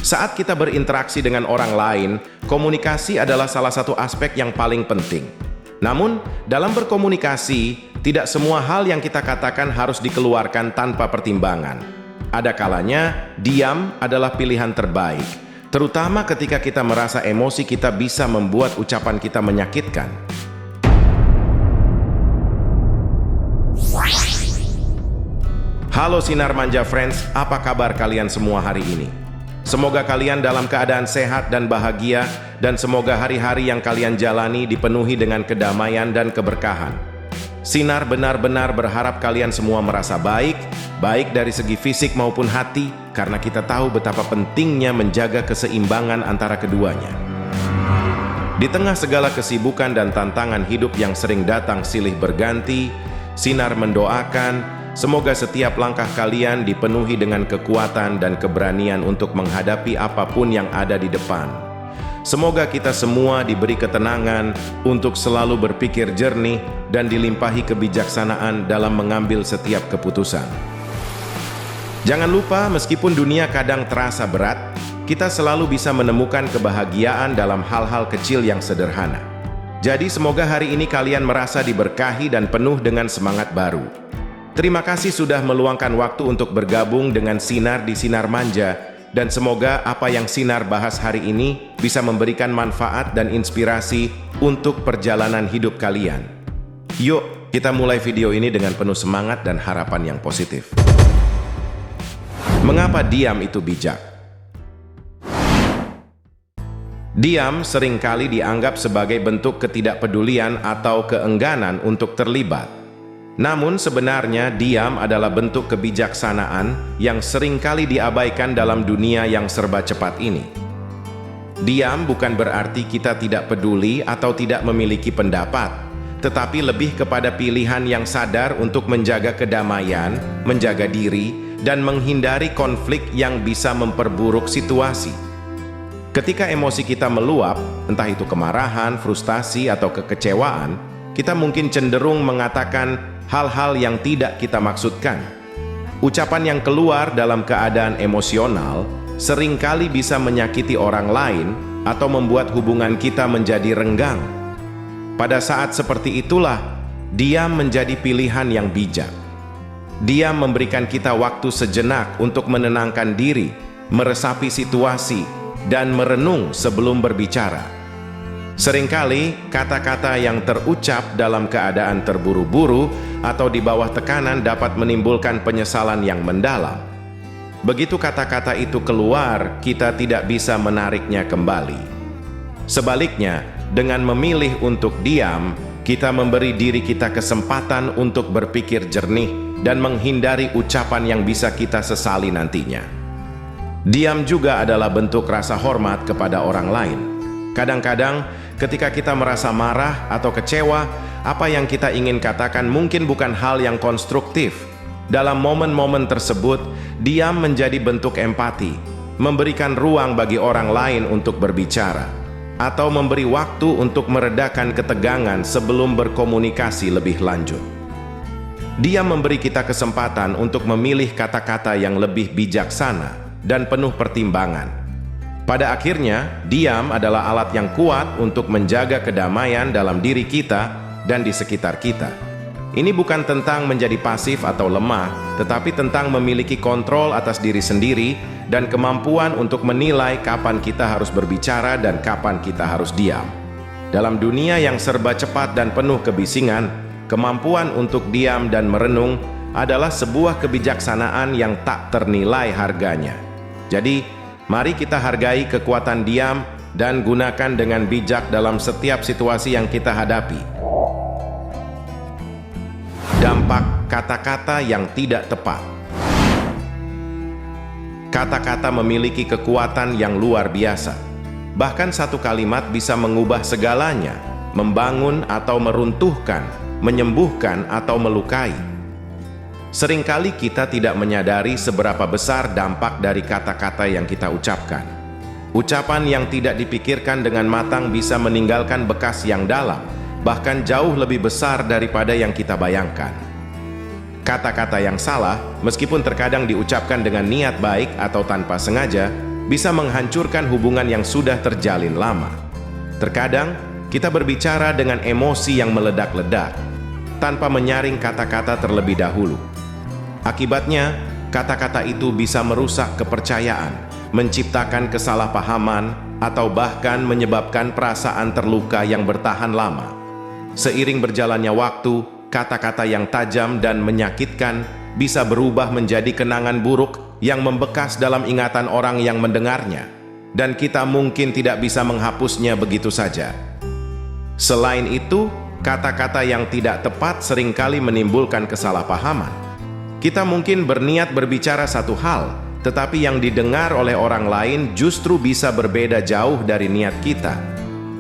Saat kita berinteraksi dengan orang lain, komunikasi adalah salah satu aspek yang paling penting. Namun, dalam berkomunikasi, tidak semua hal yang kita katakan harus dikeluarkan tanpa pertimbangan. Ada kalanya, diam adalah pilihan terbaik, terutama ketika kita merasa emosi kita bisa membuat ucapan kita menyakitkan. Halo Sinar Manja Friends, apa kabar kalian semua hari ini? Semoga kalian dalam keadaan sehat dan bahagia, dan semoga hari-hari yang kalian jalani dipenuhi dengan kedamaian dan keberkahan. Sinar benar-benar berharap kalian semua merasa baik dari segi fisik maupun hati, karena kita tahu betapa pentingnya menjaga keseimbangan antara keduanya. Di tengah segala kesibukan dan tantangan hidup yang sering datang silih berganti, Sinar mendoakan semoga setiap langkah kalian dipenuhi dengan kekuatan dan keberanian untuk menghadapi apapun yang ada di depan. Semoga kita semua diberi ketenangan untuk selalu berpikir jernih dan dilimpahi kebijaksanaan dalam mengambil setiap keputusan. Jangan lupa, meskipun dunia kadang terasa berat, kita selalu bisa menemukan kebahagiaan dalam hal-hal kecil yang sederhana. Jadi semoga hari ini kalian merasa diberkahi dan penuh dengan semangat baru. Terima kasih sudah meluangkan waktu untuk bergabung dengan Sinar di Sinar Manja, dan semoga apa yang Sinar bahas hari ini bisa memberikan manfaat dan inspirasi untuk perjalanan hidup kalian. Yuk, kita mulai video ini dengan penuh semangat dan harapan yang positif. Mengapa diam itu bijak? Diam seringkali dianggap sebagai bentuk ketidakpedulian atau keengganan untuk terlibat. Namun sebenarnya diam adalah bentuk kebijaksanaan yang seringkali diabaikan dalam dunia yang serba cepat ini. Diam bukan berarti kita tidak peduli atau tidak memiliki pendapat, tetapi lebih kepada pilihan yang sadar untuk menjaga kedamaian, menjaga diri, dan menghindari konflik yang bisa memperburuk situasi. Ketika emosi kita meluap, entah itu kemarahan, frustasi, atau kekecewaan, kita mungkin cenderung mengatakan hal-hal yang tidak kita maksudkan. Ucapan yang keluar dalam keadaan emosional seringkali bisa menyakiti orang lain atau membuat hubungan kita menjadi renggang. Pada saat seperti itulah, diam menjadi pilihan yang bijak. Diam memberikan kita waktu sejenak untuk menenangkan diri, meresapi situasi, dan merenung sebelum berbicara. Seringkali, kata-kata yang terucap dalam keadaan terburu-buru atau di bawah tekanan dapat menimbulkan penyesalan yang mendalam. Begitu kata-kata itu keluar, kita tidak bisa menariknya kembali. Sebaliknya, dengan memilih untuk diam, kita memberi diri kita kesempatan untuk berpikir jernih dan menghindari ucapan yang bisa kita sesali nantinya. Diam juga adalah bentuk rasa hormat kepada orang lain. Kadang-kadang, ketika kita merasa marah atau kecewa, apa yang kita ingin katakan mungkin bukan hal yang konstruktif. Dalam momen-momen tersebut, diam menjadi bentuk empati, memberikan ruang bagi orang lain untuk berbicara, atau memberi waktu untuk meredakan ketegangan sebelum berkomunikasi lebih lanjut. Diam memberi kita kesempatan untuk memilih kata-kata yang lebih bijaksana dan penuh pertimbangan. Pada akhirnya, diam adalah alat yang kuat untuk menjaga kedamaian dalam diri kita dan di sekitar kita. Ini bukan tentang menjadi pasif atau lemah, tetapi tentang memiliki kontrol atas diri sendiri dan kemampuan untuk menilai kapan kita harus berbicara dan kapan kita harus diam. Dalam dunia yang serba cepat dan penuh kebisingan, kemampuan untuk diam dan merenung adalah sebuah kebijaksanaan yang tak ternilai harganya. Jadi, mari kita hargai kekuatan diam dan gunakan dengan bijak dalam setiap situasi yang kita hadapi. Dampak kata-kata yang tidak tepat. Kata-kata memiliki kekuatan yang luar biasa. Bahkan satu kalimat bisa mengubah segalanya, membangun atau meruntuhkan, menyembuhkan atau melukai. Seringkali kita tidak menyadari seberapa besar dampak dari kata-kata yang kita ucapkan. Ucapan yang tidak dipikirkan dengan matang bisa meninggalkan bekas yang dalam, bahkan jauh lebih besar daripada yang kita bayangkan. Kata-kata yang salah, meskipun terkadang diucapkan dengan niat baik atau tanpa sengaja, bisa menghancurkan hubungan yang sudah terjalin lama. Terkadang, kita berbicara dengan emosi yang meledak-ledak, tanpa menyaring kata-kata terlebih dahulu. Akibatnya, kata-kata itu bisa merusak kepercayaan, menciptakan kesalahpahaman, atau bahkan menyebabkan perasaan terluka yang bertahan lama. Seiring berjalannya waktu, kata-kata yang tajam dan menyakitkan bisa berubah menjadi kenangan buruk yang membekas dalam ingatan orang yang mendengarnya, dan kita mungkin tidak bisa menghapusnya begitu saja. Selain itu, kata-kata yang tidak tepat seringkali menimbulkan kesalahpahaman. Kita mungkin berniat berbicara satu hal, tetapi yang didengar oleh orang lain justru bisa berbeda jauh dari niat kita.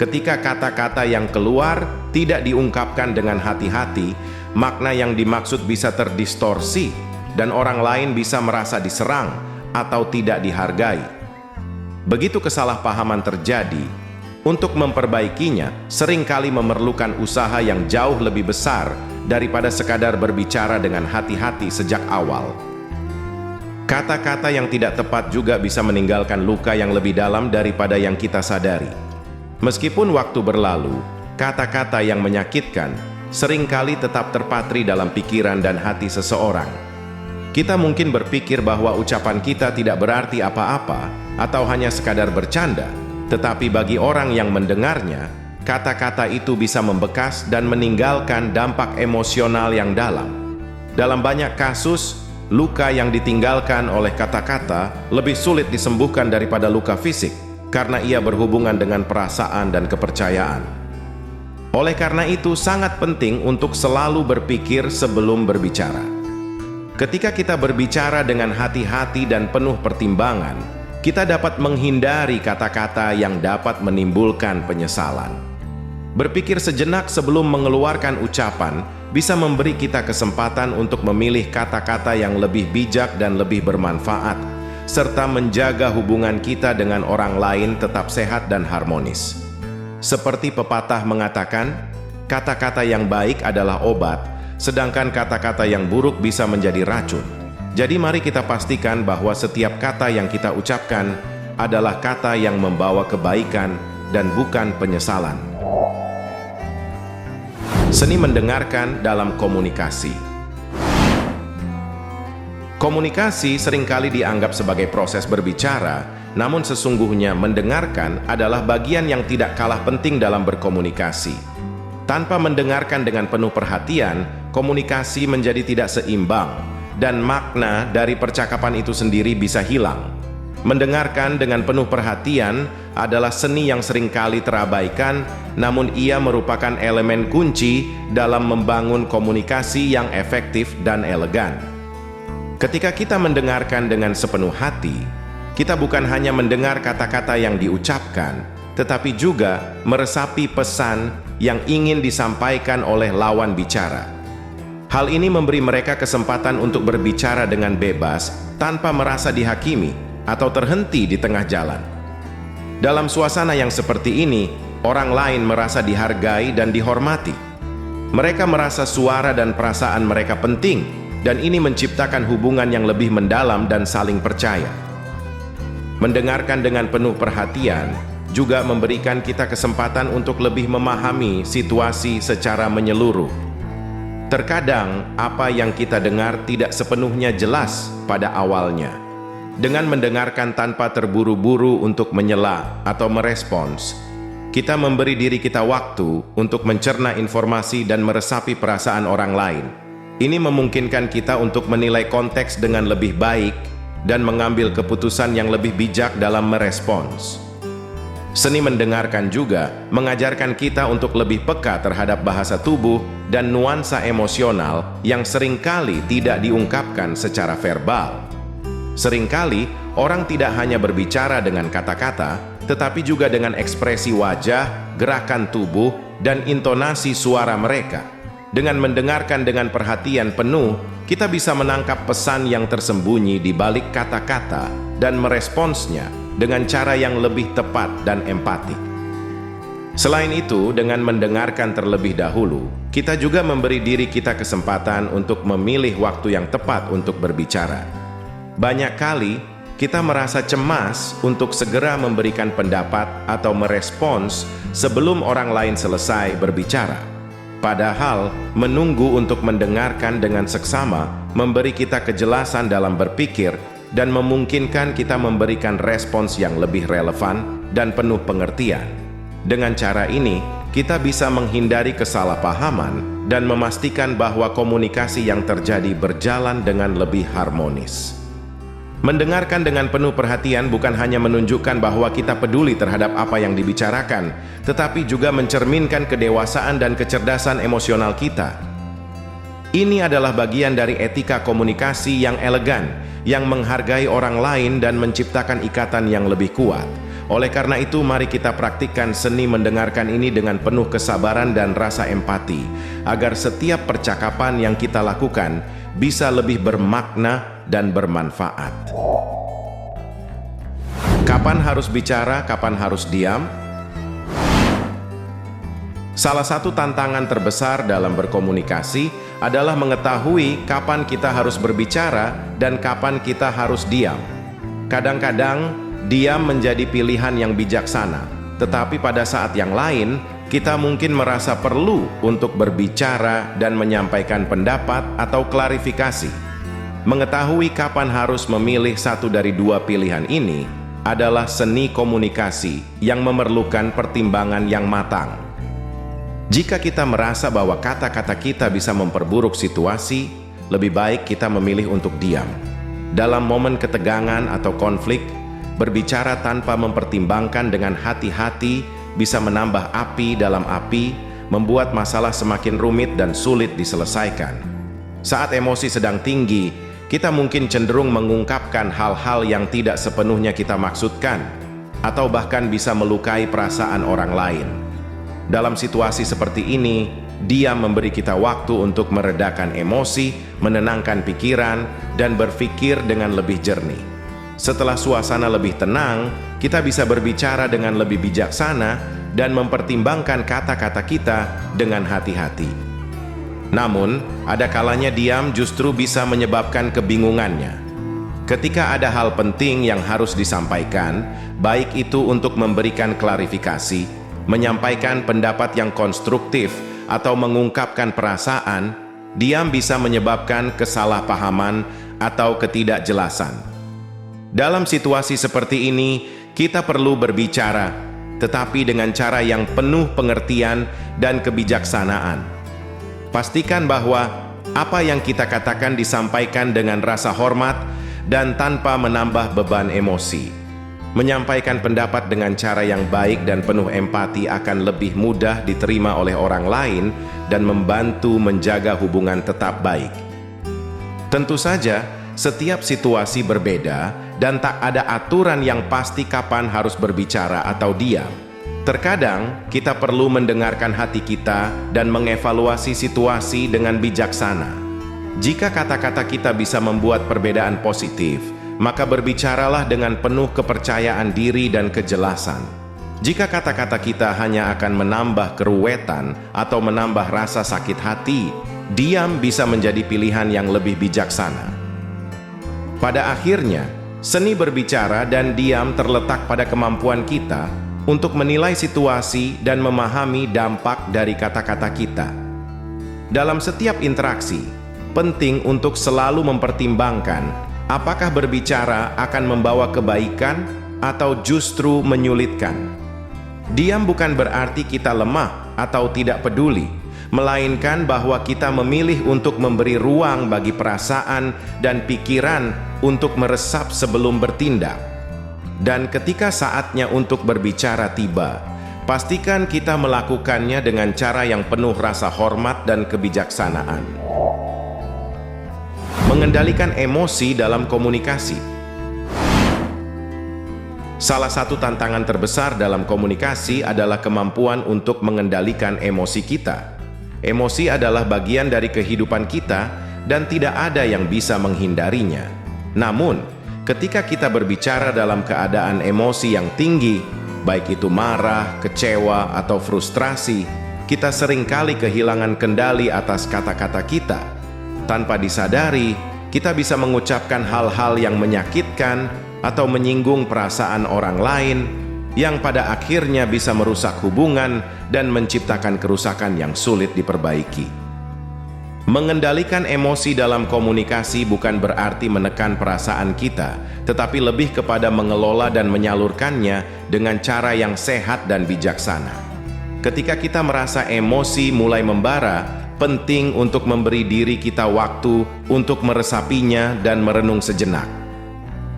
Ketika kata-kata yang keluar tidak diungkapkan dengan hati-hati, makna yang dimaksud bisa terdistorsi, dan orang lain bisa merasa diserang atau tidak dihargai. Begitu kesalahpahaman terjadi, untuk memperbaikinya seringkali memerlukan usaha yang jauh lebih besar daripada sekadar berbicara dengan hati-hati sejak awal. Kata-kata yang tidak tepat juga bisa meninggalkan luka yang lebih dalam daripada yang kita sadari. Meskipun waktu berlalu, kata-kata yang menyakitkan seringkali tetap terpatri dalam pikiran dan hati seseorang. Kita mungkin berpikir bahwa ucapan kita tidak berarti apa-apa atau hanya sekadar bercanda, tetapi bagi orang yang mendengarnya, kata-kata itu bisa membekas dan meninggalkan dampak emosional yang dalam. Dalam banyak kasus, luka yang ditinggalkan oleh kata-kata lebih sulit disembuhkan daripada luka fisik, karena ia berhubungan dengan perasaan dan kepercayaan. Oleh karena itu, sangat penting untuk selalu berpikir sebelum berbicara. Ketika kita berbicara dengan hati-hati dan penuh pertimbangan, kita dapat menghindari kata-kata yang dapat menimbulkan penyesalan. Berpikir sejenak sebelum mengeluarkan ucapan bisa memberi kita kesempatan untuk memilih kata-kata yang lebih bijak dan lebih bermanfaat, serta menjaga hubungan kita dengan orang lain tetap sehat dan harmonis. Seperti pepatah mengatakan, kata-kata yang baik adalah obat, sedangkan kata-kata yang buruk bisa menjadi racun. Jadi mari kita pastikan bahwa setiap kata yang kita ucapkan adalah kata yang membawa kebaikan dan bukan penyesalan. Seni mendengarkan dalam komunikasi. Komunikasi seringkali dianggap sebagai proses berbicara, namun sesungguhnya mendengarkan adalah bagian yang tidak kalah penting dalam berkomunikasi. Tanpa mendengarkan dengan penuh perhatian, komunikasi menjadi tidak seimbang, dan makna dari percakapan itu sendiri bisa hilang. Mendengarkan dengan penuh perhatian adalah seni yang seringkali terabaikan, namun ia merupakan elemen kunci dalam membangun komunikasi yang efektif dan elegan. Ketika kita mendengarkan dengan sepenuh hati, kita bukan hanya mendengar kata-kata yang diucapkan, tetapi juga meresapi pesan yang ingin disampaikan oleh lawan bicara. Hal ini memberi mereka kesempatan untuk berbicara dengan bebas tanpa merasa dihakimi atau terhenti di tengah jalan. Dalam suasana yang seperti ini, orang lain merasa dihargai dan dihormati. Mereka merasa suara dan perasaan mereka penting, dan ini menciptakan hubungan yang lebih mendalam dan saling percaya. Mendengarkan dengan penuh perhatian juga memberikan kita kesempatan untuk lebih memahami situasi secara menyeluruh. Terkadang, apa yang kita dengar tidak sepenuhnya jelas pada awalnya. Dengan mendengarkan tanpa terburu-buru untuk menyela atau merespons, kita memberi diri kita waktu untuk mencerna informasi dan meresapi perasaan orang lain. Ini memungkinkan kita untuk menilai konteks dengan lebih baik dan mengambil keputusan yang lebih bijak dalam merespons. Seni mendengarkan juga mengajarkan kita untuk lebih peka terhadap bahasa tubuh dan nuansa emosional yang seringkali tidak diungkapkan secara verbal. Seringkali, orang tidak hanya berbicara dengan kata-kata, tetapi juga dengan ekspresi wajah, gerakan tubuh, dan intonasi suara mereka. Dengan mendengarkan dengan perhatian penuh, kita bisa menangkap pesan yang tersembunyi di balik kata-kata dan meresponsnya dengan cara yang lebih tepat dan empatik. Selain itu, dengan mendengarkan terlebih dahulu, kita juga memberi diri kita kesempatan untuk memilih waktu yang tepat untuk berbicara. Banyak kali, kita merasa cemas untuk segera memberikan pendapat atau merespons sebelum orang lain selesai berbicara. Padahal, menunggu untuk mendengarkan dengan seksama memberi kita kejelasan dalam berpikir dan memungkinkan kita memberikan respons yang lebih relevan dan penuh pengertian. Dengan cara ini, kita bisa menghindari kesalahpahaman dan memastikan bahwa komunikasi yang terjadi berjalan dengan lebih harmonis. Mendengarkan dengan penuh perhatian bukan hanya menunjukkan bahwa kita peduli terhadap apa yang dibicarakan, tetapi juga mencerminkan kedewasaan dan kecerdasan emosional kita. Ini adalah bagian dari etika komunikasi yang elegan, yang menghargai orang lain dan menciptakan ikatan yang lebih kuat. Oleh karena itu, mari kita praktikkan seni mendengarkan ini dengan penuh kesabaran dan rasa empati, agar setiap percakapan yang kita lakukan bisa lebih bermakna dan bermanfaat. Kapan harus bicara, kapan harus diam? Salah satu tantangan terbesar dalam berkomunikasi adalah mengetahui kapan kita harus berbicara dan kapan kita harus diam. Kadang-kadang, diam menjadi pilihan yang bijaksana, tetapi pada saat yang lain, kita mungkin merasa perlu untuk berbicara dan menyampaikan pendapat atau klarifikasi. Mengetahui kapan harus memilih satu dari dua pilihan ini adalah seni komunikasi yang memerlukan pertimbangan yang matang. Jika kita merasa bahwa kata-kata kita bisa memperburuk situasi, lebih baik kita memilih untuk diam. Dalam momen ketegangan atau konflik, berbicara tanpa mempertimbangkan dengan hati-hati bisa menambah api dalam api, membuat masalah semakin rumit dan sulit diselesaikan. Saat emosi sedang tinggi, kita mungkin cenderung mengungkapkan hal-hal yang tidak sepenuhnya kita maksudkan, atau bahkan bisa melukai perasaan orang lain. Dalam situasi seperti ini, diam memberi kita waktu untuk meredakan emosi, menenangkan pikiran, dan berpikir dengan lebih jernih. Setelah suasana lebih tenang, kita bisa berbicara dengan lebih bijaksana dan mempertimbangkan kata-kata kita dengan hati-hati. Namun, ada kalanya diam justru bisa menyebabkan kebingungannya. Ketika ada hal penting yang harus disampaikan, baik itu untuk memberikan klarifikasi, menyampaikan pendapat yang konstruktif, atau mengungkapkan perasaan, diam bisa menyebabkan kesalahpahaman atau ketidakjelasan. Dalam situasi seperti ini, kita perlu berbicara, tetapi dengan cara yang penuh pengertian dan kebijaksanaan. Pastikan bahwa apa yang kita katakan disampaikan dengan rasa hormat dan tanpa menambah beban emosi. Menyampaikan pendapat dengan cara yang baik dan penuh empati akan lebih mudah diterima oleh orang lain dan membantu menjaga hubungan tetap baik. Tentu saja, setiap situasi berbeda dan tak ada aturan yang pasti kapan harus berbicara atau diam. Terkadang, kita perlu mendengarkan hati kita dan mengevaluasi situasi dengan bijaksana. Jika kata-kata kita bisa membuat perbedaan positif, maka berbicaralah dengan penuh kepercayaan diri dan kejelasan. Jika kata-kata kita hanya akan menambah keruwetan atau menambah rasa sakit hati, diam bisa menjadi pilihan yang lebih bijaksana. Pada akhirnya, seni berbicara dan diam terletak pada kemampuan kita untuk menilai situasi dan memahami dampak dari kata-kata kita. Dalam setiap interaksi, penting untuk selalu mempertimbangkan apakah berbicara akan membawa kebaikan atau justru menyulitkan. Diam bukan berarti kita lemah atau tidak peduli, melainkan bahwa kita memilih untuk memberi ruang bagi perasaan dan pikiran untuk meresap sebelum bertindak. Dan ketika saatnya untuk berbicara tiba, pastikan kita melakukannya dengan cara yang penuh rasa hormat dan kebijaksanaan. Mengendalikan emosi dalam komunikasi. Salah satu tantangan terbesar dalam komunikasi adalah kemampuan untuk mengendalikan emosi kita. Emosi adalah bagian dari kehidupan kita dan tidak ada yang bisa menghindarinya. Namun, ketika kita berbicara dalam keadaan emosi yang tinggi, baik itu marah, kecewa, atau frustrasi, kita seringkali kehilangan kendali atas kata-kata kita. Tanpa disadari, kita bisa mengucapkan hal-hal yang menyakitkan atau menyinggung perasaan orang lain yang pada akhirnya bisa merusak hubungan dan menciptakan kerusakan yang sulit diperbaiki. Mengendalikan emosi dalam komunikasi bukan berarti menekan perasaan kita, tetapi lebih kepada mengelola dan menyalurkannya dengan cara yang sehat dan bijaksana. Ketika kita merasa emosi mulai membara, penting untuk memberi diri kita waktu untuk meresapinya dan merenung sejenak.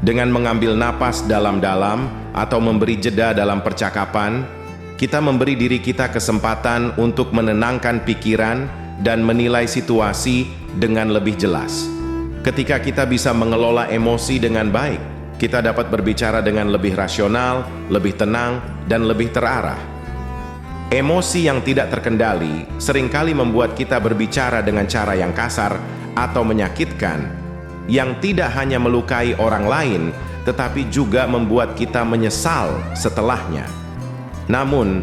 Dengan mengambil napas dalam-dalam atau memberi jeda dalam percakapan, kita memberi diri kita kesempatan untuk menenangkan pikiran dan menilai situasi dengan lebih jelas. Ketika kita bisa mengelola emosi dengan baik, kita dapat berbicara dengan lebih rasional, lebih tenang, dan lebih terarah. Emosi yang tidak terkendali seringkali membuat kita berbicara dengan cara yang kasar atau menyakitkan, yang tidak hanya melukai orang lain, tetapi juga membuat kita menyesal setelahnya. Namun,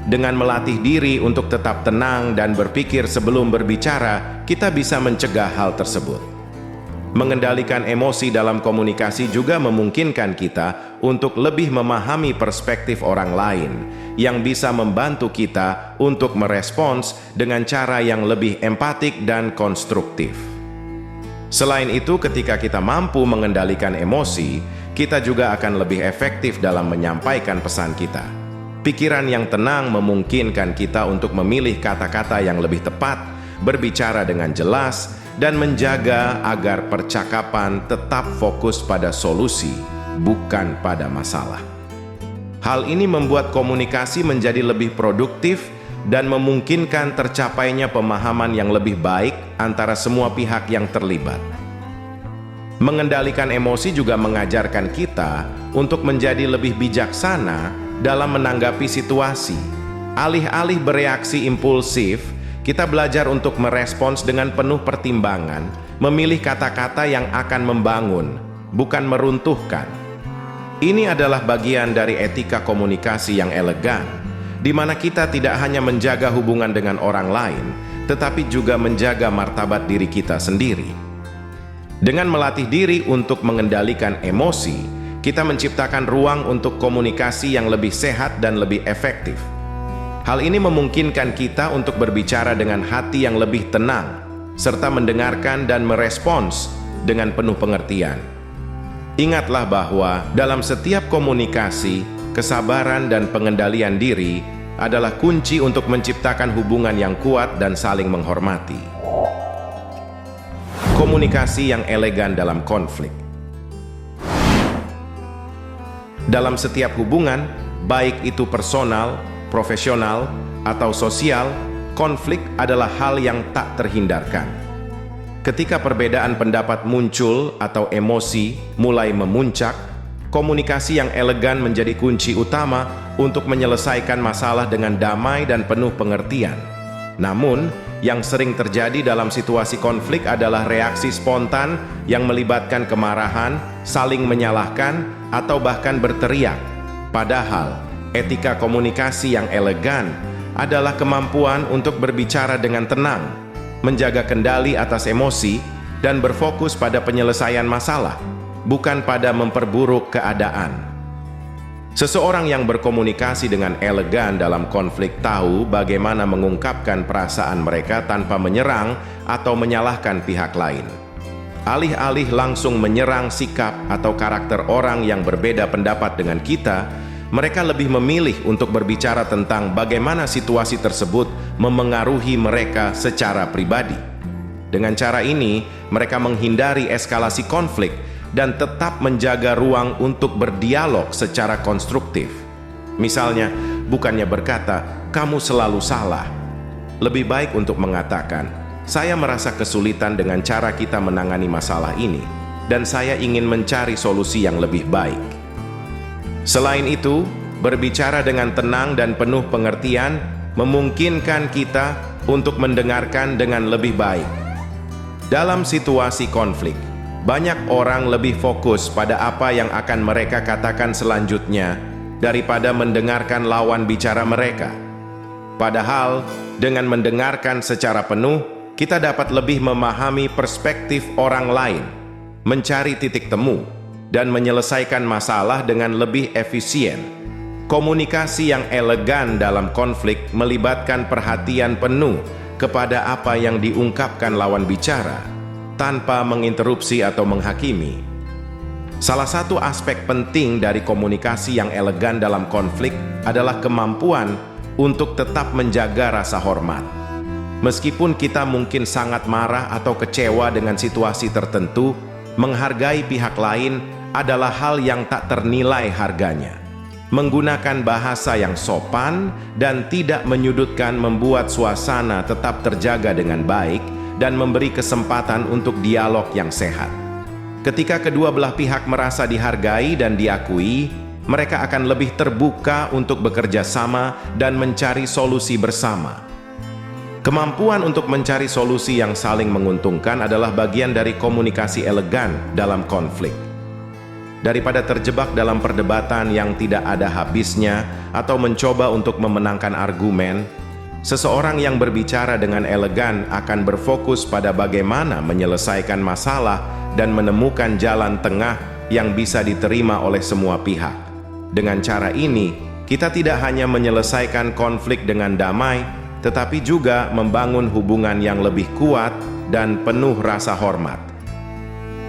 dengan melatih diri untuk tetap tenang dan berpikir sebelum berbicara, kita bisa mencegah hal tersebut. Mengendalikan emosi dalam komunikasi juga memungkinkan kita untuk lebih memahami perspektif orang lain, yang bisa membantu kita untuk merespons dengan cara yang lebih empatik dan konstruktif. Selain itu, ketika kita mampu mengendalikan emosi, kita juga akan lebih efektif dalam menyampaikan pesan kita. Pikiran yang tenang memungkinkan kita untuk memilih kata-kata yang lebih tepat, berbicara dengan jelas, dan menjaga agar percakapan tetap fokus pada solusi, bukan pada masalah. Hal ini membuat komunikasi menjadi lebih produktif dan memungkinkan tercapainya pemahaman yang lebih baik antara semua pihak yang terlibat. Mengendalikan emosi juga mengajarkan kita untuk menjadi lebih bijaksana dalam menanggapi situasi. Alih-alih bereaksi impulsif, kita belajar untuk merespons dengan penuh pertimbangan, memilih kata-kata yang akan membangun, bukan meruntuhkan. Ini adalah bagian dari etika komunikasi yang elegan, di mana kita tidak hanya menjaga hubungan dengan orang lain, tetapi juga menjaga martabat diri kita sendiri. Dengan melatih diri untuk mengendalikan emosi, kita menciptakan ruang untuk komunikasi yang lebih sehat dan lebih efektif. Hal ini memungkinkan kita untuk berbicara dengan hati yang lebih tenang, serta mendengarkan dan merespons dengan penuh pengertian. Ingatlah bahwa dalam setiap komunikasi, kesabaran dan pengendalian diri adalah kunci untuk menciptakan hubungan yang kuat dan saling menghormati. Komunikasi yang elegan dalam konflik. Dalam setiap hubungan, baik itu personal, profesional, atau sosial, konflik adalah hal yang tak terhindarkan. Ketika perbedaan pendapat muncul atau emosi mulai memuncak, komunikasi yang elegan menjadi kunci utama untuk menyelesaikan masalah dengan damai dan penuh pengertian. Namun, yang sering terjadi dalam situasi konflik adalah reaksi spontan yang melibatkan kemarahan, saling menyalahkan, atau bahkan berteriak. Padahal, etika komunikasi yang elegan adalah kemampuan untuk berbicara dengan tenang, menjaga kendali atas emosi, dan berfokus pada penyelesaian masalah, bukan pada memperburuk keadaan. Seseorang yang berkomunikasi dengan elegan dalam konflik tahu bagaimana mengungkapkan perasaan mereka tanpa menyerang atau menyalahkan pihak lain. Alih-alih langsung menyerang sikap atau karakter orang yang berbeda pendapat dengan kita, mereka lebih memilih untuk berbicara tentang bagaimana situasi tersebut memengaruhi mereka secara pribadi. Dengan cara ini, mereka menghindari eskalasi konflik dan tetap menjaga ruang untuk berdialog secara konstruktif. Misalnya, bukannya berkata, "Kamu selalu salah." Lebih baik untuk mengatakan, "Saya merasa kesulitan dengan cara kita menangani masalah ini, dan saya ingin mencari solusi yang lebih baik." Selain itu, berbicara dengan tenang dan penuh pengertian memungkinkan kita untuk mendengarkan dengan lebih baik. Dalam situasi konflik, banyak orang lebih fokus pada apa yang akan mereka katakan selanjutnya daripada mendengarkan lawan bicara mereka. Padahal, dengan mendengarkan secara penuh, kita dapat lebih memahami perspektif orang lain, mencari titik temu, dan menyelesaikan masalah dengan lebih efisien. Komunikasi yang elegan dalam konflik melibatkan perhatian penuh kepada apa yang diungkapkan lawan bicara, tanpa menginterupsi atau menghakimi. Salah satu aspek penting dari komunikasi yang elegan dalam konflik adalah kemampuan untuk tetap menjaga rasa hormat. Meskipun kita mungkin sangat marah atau kecewa dengan situasi tertentu, menghargai pihak lain adalah hal yang tak ternilai harganya. Menggunakan bahasa yang sopan dan tidak menyudutkan membuat suasana tetap terjaga dengan baik dan memberi kesempatan untuk dialog yang sehat. Ketika kedua belah pihak merasa dihargai dan diakui, mereka akan lebih terbuka untuk bekerja sama dan mencari solusi bersama. Kemampuan untuk mencari solusi yang saling menguntungkan adalah bagian dari komunikasi elegan dalam konflik. Daripada terjebak dalam perdebatan yang tidak ada habisnya atau mencoba untuk memenangkan argumen, seseorang yang berbicara dengan elegan akan berfokus pada bagaimana menyelesaikan masalah dan menemukan jalan tengah yang bisa diterima oleh semua pihak. Dengan cara ini, kita tidak hanya menyelesaikan konflik dengan damai, tetapi juga membangun hubungan yang lebih kuat dan penuh rasa hormat.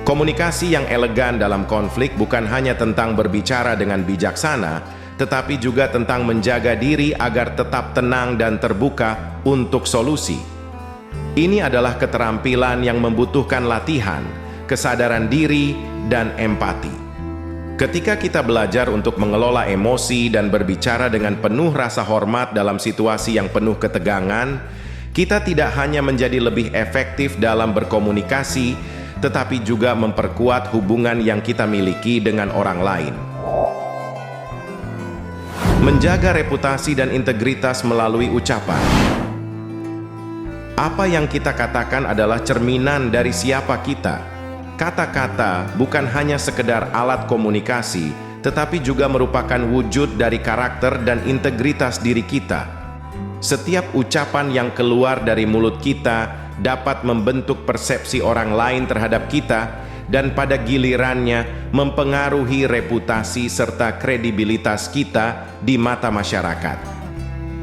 Komunikasi yang elegan dalam konflik bukan hanya tentang berbicara dengan bijaksana, tetapi juga tentang menjaga diri agar tetap tenang dan terbuka untuk solusi. Ini adalah keterampilan yang membutuhkan latihan, kesadaran diri, dan empati. Ketika kita belajar untuk mengelola emosi dan berbicara dengan penuh rasa hormat dalam situasi yang penuh ketegangan, kita tidak hanya menjadi lebih efektif dalam berkomunikasi, tetapi juga memperkuat hubungan yang kita miliki dengan orang lain. Menjaga reputasi dan integritas melalui ucapan. Apa yang kita katakan adalah cerminan dari siapa kita. Kata-kata bukan hanya sekedar alat komunikasi, tetapi juga merupakan wujud dari karakter dan integritas diri kita. Setiap ucapan yang keluar dari mulut kita dapat membentuk persepsi orang lain terhadap kita dan pada gilirannya mempengaruhi reputasi serta kredibilitas kita di mata masyarakat.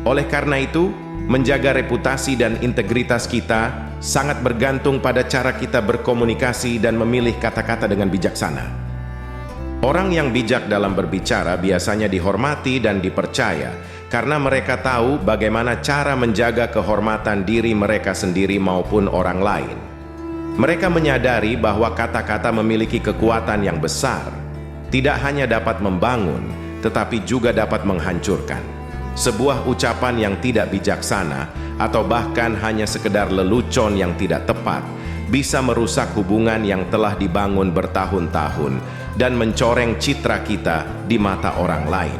Oleh karena itu, menjaga reputasi dan integritas kita sangat bergantung pada cara kita berkomunikasi dan memilih kata-kata dengan bijaksana. Orang yang bijak dalam berbicara biasanya dihormati dan dipercaya karena mereka tahu bagaimana cara menjaga kehormatan diri mereka sendiri maupun orang lain. Mereka menyadari bahwa kata-kata memiliki kekuatan yang besar, tidak hanya dapat membangun, tetapi juga dapat menghancurkan. Sebuah ucapan yang tidak bijaksana atau bahkan hanya sekedar lelucon yang tidak tepat bisa merusak hubungan yang telah dibangun bertahun-tahun dan mencoreng citra kita di mata orang lain.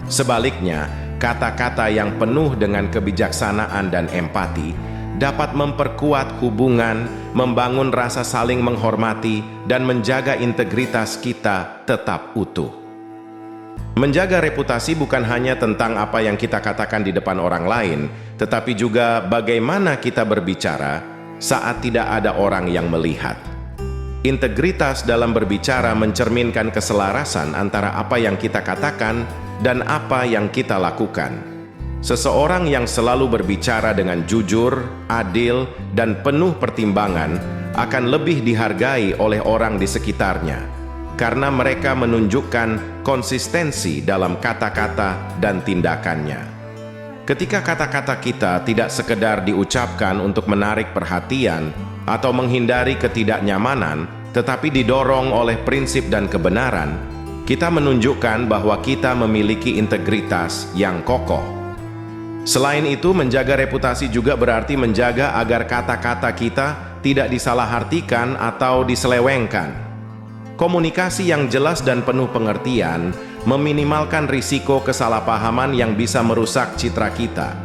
Sebaliknya, kata-kata yang penuh dengan kebijaksanaan dan empati dapat memperkuat hubungan, membangun rasa saling menghormati, dan menjaga integritas kita tetap utuh. Menjaga reputasi bukan hanya tentang apa yang kita katakan di depan orang lain, tetapi juga bagaimana kita berbicara saat tidak ada orang yang melihat. Integritas dalam berbicara mencerminkan keselarasan antara apa yang kita katakan dan apa yang kita lakukan. Seseorang yang selalu berbicara dengan jujur, adil, dan penuh pertimbangan akan lebih dihargai oleh orang di sekitarnya, karena mereka menunjukkan konsistensi dalam kata-kata dan tindakannya. Ketika kata-kata kita tidak sekedar diucapkan untuk menarik perhatian atau menghindari ketidaknyamanan, tetapi didorong oleh prinsip dan kebenaran, kita menunjukkan bahwa kita memiliki integritas yang kokoh. Selain itu, menjaga reputasi juga berarti menjaga agar kata-kata kita tidak disalahartikan atau diselewengkan. Komunikasi yang jelas dan penuh pengertian meminimalkan risiko kesalahpahaman yang bisa merusak citra kita.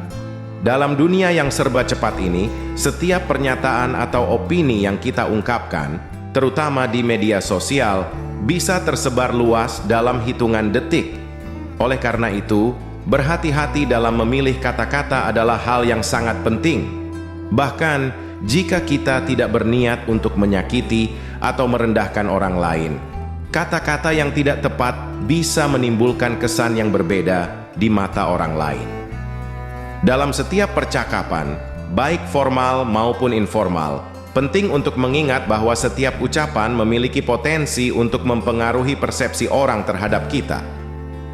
Dalam dunia yang serba cepat ini, setiap pernyataan atau opini yang kita ungkapkan, terutama di media sosial, bisa tersebar luas dalam hitungan detik. Oleh karena itu, berhati-hati dalam memilih kata-kata adalah hal yang sangat penting. Bahkan, jika kita tidak berniat untuk menyakiti atau merendahkan orang lain, Kata-kata yang tidak tepat bisa menimbulkan kesan yang berbeda di mata orang lain. Dalam setiap percakapan, baik formal maupun informal, penting untuk mengingat bahwa setiap ucapan memiliki potensi untuk mempengaruhi persepsi orang terhadap kita.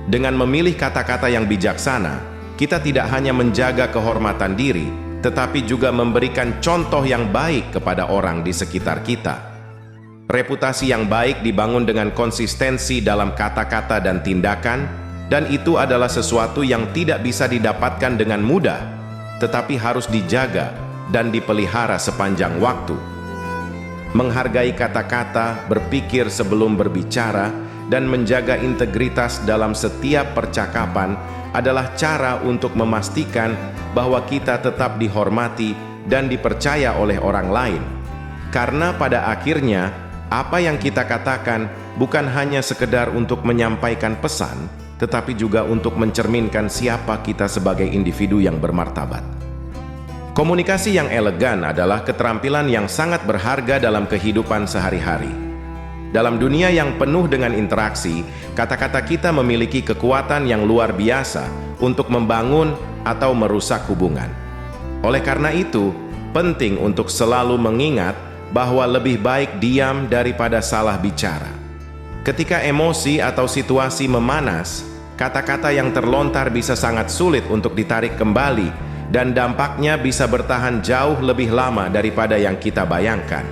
Dengan memilih kata-kata yang bijaksana, kita tidak hanya menjaga kehormatan diri, tetapi juga memberikan contoh yang baik kepada orang di sekitar kita. Reputasi yang baik dibangun dengan konsistensi dalam kata-kata dan tindakan, dan itu adalah sesuatu yang tidak bisa didapatkan dengan mudah, tetapi harus dijaga dan dipelihara sepanjang waktu. Menghargai kata-kata, berpikir sebelum berbicara, dan menjaga integritas dalam setiap percakapan adalah cara untuk memastikan bahwa kita tetap dihormati dan dipercaya oleh orang lain. Karena pada akhirnya, apa yang kita katakan bukan hanya sekedar untuk menyampaikan pesan, tetapi juga untuk mencerminkan siapa kita sebagai individu yang bermartabat. Komunikasi yang elegan adalah keterampilan yang sangat berharga dalam kehidupan sehari-hari. Dalam dunia yang penuh dengan interaksi, kata-kata kita memiliki kekuatan yang luar biasa untuk membangun atau merusak hubungan. Oleh karena itu, penting untuk selalu mengingat bahwa lebih baik diam daripada salah bicara. Ketika emosi atau situasi memanas, kata-kata yang terlontar bisa sangat sulit untuk ditarik kembali, dan dampaknya bisa bertahan jauh lebih lama daripada yang kita bayangkan.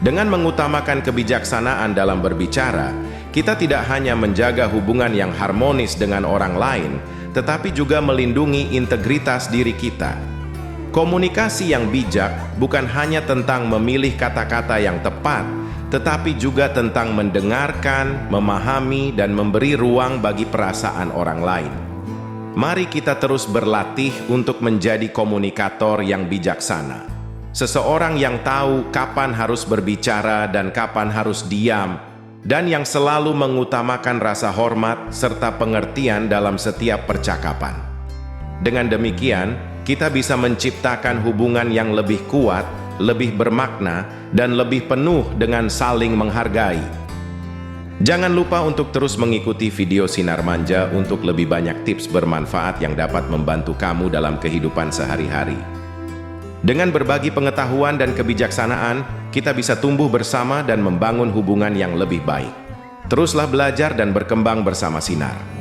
Dengan mengutamakan kebijaksanaan dalam berbicara, kita tidak hanya menjaga hubungan yang harmonis dengan orang lain, tetapi juga melindungi integritas diri kita. Komunikasi yang bijak bukan hanya tentang memilih kata-kata yang tepat, tetapi juga tentang mendengarkan, memahami, dan memberi ruang bagi perasaan orang lain. Mari kita terus berlatih untuk menjadi komunikator yang bijaksana. Seseorang yang tahu kapan harus berbicara dan kapan harus diam, dan yang selalu mengutamakan rasa hormat serta pengertian dalam setiap percakapan. Dengan demikian, kita bisa menciptakan hubungan yang lebih kuat, lebih bermakna, dan lebih penuh dengan saling menghargai. Jangan lupa untuk terus mengikuti video Sinar Manja untuk lebih banyak tips bermanfaat yang dapat membantu kamu dalam kehidupan sehari-hari. Dengan berbagi pengetahuan dan kebijaksanaan, kita bisa tumbuh bersama dan membangun hubungan yang lebih baik. Teruslah belajar dan berkembang bersama Sinar.